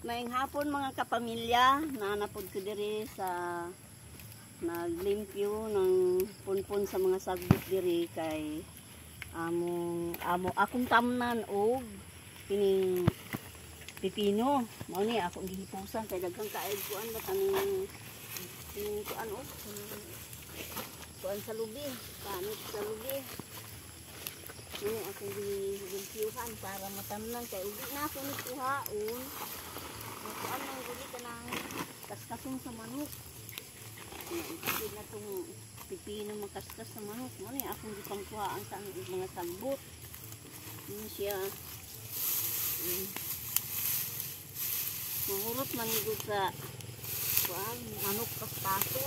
Maayong hapon mga kapamilya, nanapod ko diri sa naglimpyo ng punpun sa mga sagbot diri kay akong tamnan og kining pipino. Mao ni akong gihipusan kay daghang kaayod kuan ba kaning kuan og kuan sa lubi, kanit sa lubi. Ini akong gilimpyuhan para matamnan kay uli na ako nikuhaon. Kuan nang guli kanang kaskason sa manok. Hindi na itong pipino makaskas sa manok. Muna akong gipangkuhaan sa mga sagbot. Ini siya. Mahurot manigod sa kuan manok kaspaso.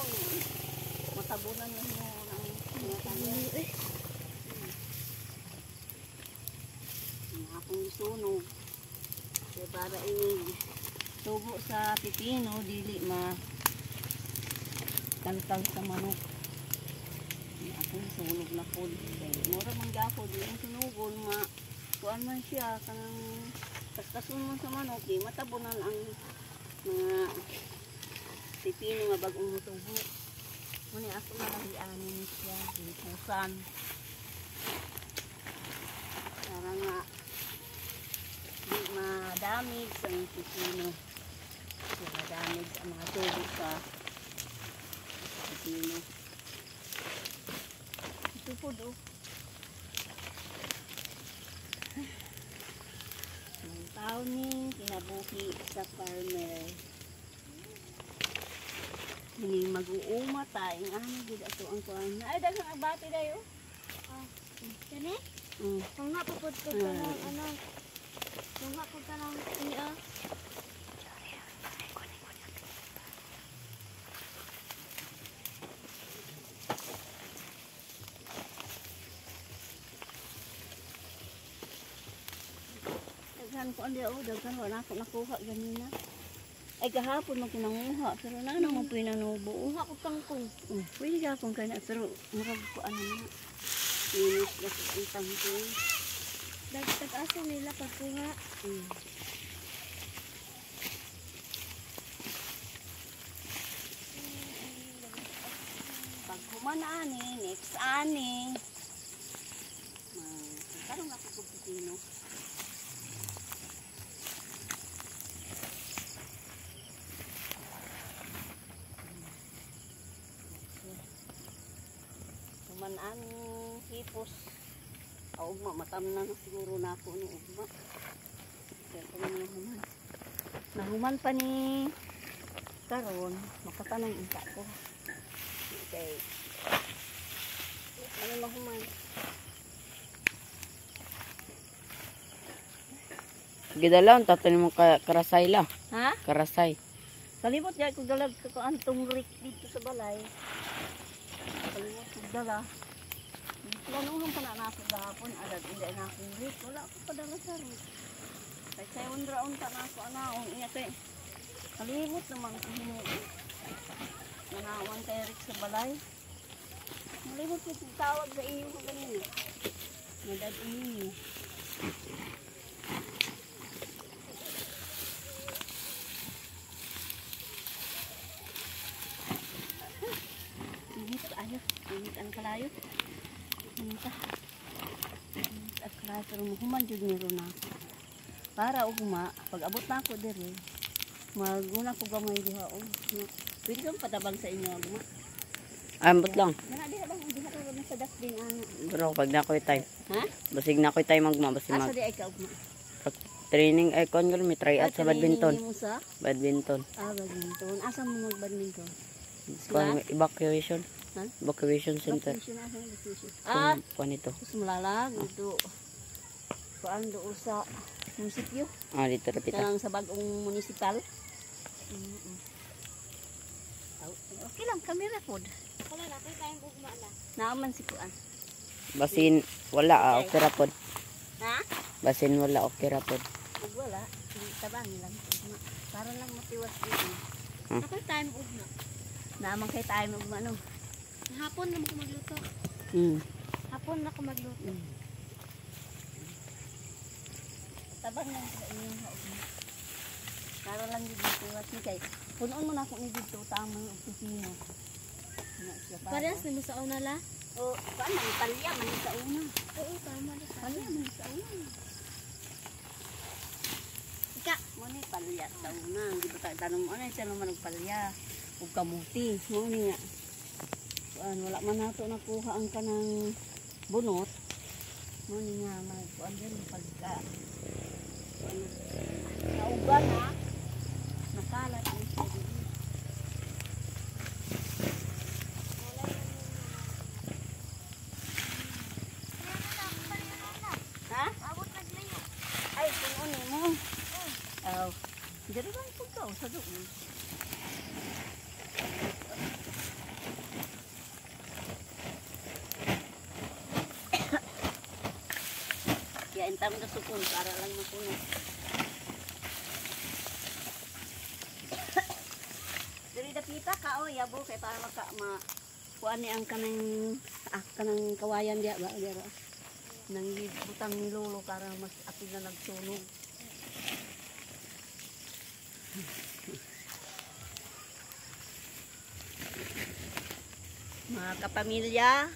Matabunan mo ng mga kanil. Akong isunog. Kaya para tubo sa pipino, dili kalkal sa manok. Akong sunog na po. Mura man gapod, yung sunugon, kuan man siya, kanang kaskasun man sa manok, di matabunan ang mga pipino nga bagong mutubo. Muna ako nalahianin siya, hipusan. Para nga di madamig sa pipino. Di madamig ang mga tubo sa pipino. Ito po do. Ang tao ni kinabuhi sa farmer. Hindi mag-uuma tayo. Ano gid ato ang kuan. Ay daghang abati dayo. Kani? Kung napapod ko ka ng ano. Kung napapod ka ng iya. Daghan ko andi daghan wala ko nakuha ganina. Ay kahapon man kinanguha pero na mo pinanubo. Uha ko kangkong. Pwede ka kung kana pero murag ko ano na. Inis na ang tangkong. Dagdag aso nila pagkuha. Pag human ani, next ani. Karong ako kung pipino. Human ani hipos. Ugma, matamnan na siguro na ako ni ugma. Kaya kung nahuman. Nahuman pa ni karon, makatanang inta ko. Okay. Ano mahuman? Gidalaw, tatanin mo karasay la. Ha? Karasay. Kalimot niya kung dalag ko antong rik dito sa balay. Kalimot kong dala. Planuhan pa na nasa gahapon, agad hindi na akong rik. Wala ako padala sa rik. Kaya sayo draon pa na ako anaon. Iya kay kalimot naman kung hinuwi. Nanawan kay rik sa balay. Malimot ko tawag sa iyo ko ganyan. Nadad ini. Init ayo, init ang kalayo. At kaya pero human jud ni ron ako. Para ugma pag abot na ako diri, maguna ko gamay diha og. Pwede kang patabang sa inyo ugma. Ambot lang. Kana diha lang diha ra sa dustbin ana. Pero pag nakoy time. Ha? Basig nakoy time magma basig Asa mag. di ay ka ugma? Training ay kon gol mi try out sa badminton. Mo sa? Badminton. Badminton. Asa mo mag-badminton? Kon evacuation. Ha? Evacuation center. Kon ito. Tapos malalag dito. Kuan doon sa munisipyo. Dito rapita. Kanang sa bagong municipal. Okay lang, camera pod. Wala na kay tayong ugma na. Naaman si kuan. Basin wala okay ra pod. Ha? Basin wala okay ra pod. Ug wala, tabangi lang ugma. Para lang matiwas dito. Kapag tayong ugma. Naaman kay tayo ugma no. Hapon na ako magluto. Hapon na ako magluto. Tabang lang sa inyong ugma. Para lang yung dito. Kasi kay, punoon mo na ako ni dito. Tama yung pipino. Parehas ni mo sa una la? O, paano? Palya man sa una. Oo, tama na sa Palya man sa una. Ika. Muna palya sa una. Hindi ba tayo tanong mo? Ano siya naman ng palya? O kamuti. Muna nga. Wala man nato nakuha ang kanang bunot. Muna nga. Kuan din pagka. Nauban ha. Nakalat ang siya din. Ha? Abot na sila. Ay, pununin mo. Oh. Dari lang po ka. Sa doon. Kaya intang na supon para lang mapuno. Dari dapita ka o yabo kay para kuan ni ang kanang kawayan dia ba dia. Nang butang ni lolo para mas apil na nagsunog. Mga kapamilya,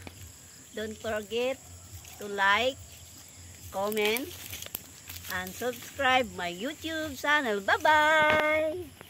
don't forget to like, comment, and subscribe my YouTube channel. Bye-bye!